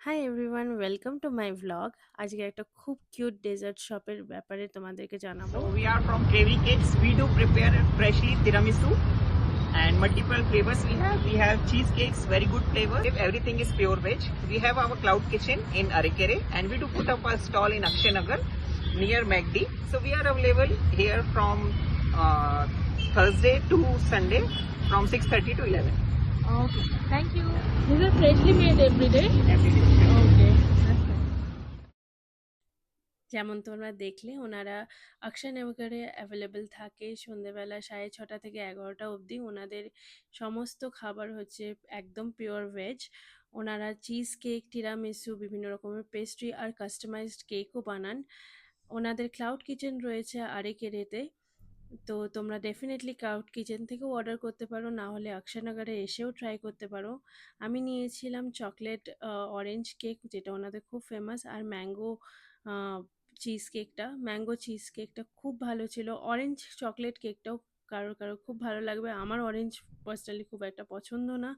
Hi everyone, welcome to my vlog. আজকে একটা খুব কিউট ডেজার্ট শপের ব্যাপারে তোমাদেরকে জানাবো। So we are from Trevi Cakes. We do prepare freshly tiramisu and multiple flavors we have. We have cheesecakes, very good flavor. If everything is pure veg. We have our cloud kitchen in Arikere and we do put up a stall in Akshanagar near MacD. So we are available here from uh, Thursday to Sunday from 6:30 to 11. Okay, thank you. These are freshly made every day. Every day. Okay, that's fine. যেমন তোমরা দেখলে, ওনারা আকশানগরে available থাকে সন্ধেবেলা 6:30 থেকে 11টা অবধি। ওনাদের সমস্ত খাবার হচ্ছে একদম পিওর ভেজ। ওনারা চিজ কেক, টিরামিসু, বিভিন্ন রকমের পেস্ট্রি আর কাস্টমাইজড কেকও বানান। ওনাদের ক্লাউড কিচেন রয়েছে আরেকেরেতে। তো তোমরা ডেফিনেটলি ক্লাউড কিচেন থেকেও অর্ডার করতে পারো, না হলে আকশানগরে এসেও ট্রাই করতে পারো। আমি নিয়েছিলাম চকলেট অরেঞ্জ কেক, যেটা ওনাদের খুব ফেমাস, আর ম্যাঙ্গো চিজ কেকটা খুব ভালো ছিল। অরেঞ্জ চকলেট কেকটাও কারোর কারোর খুব ভালো লাগবে। আমার অরেঞ্জ পার্সোনালি খুব একটা পছন্দ না,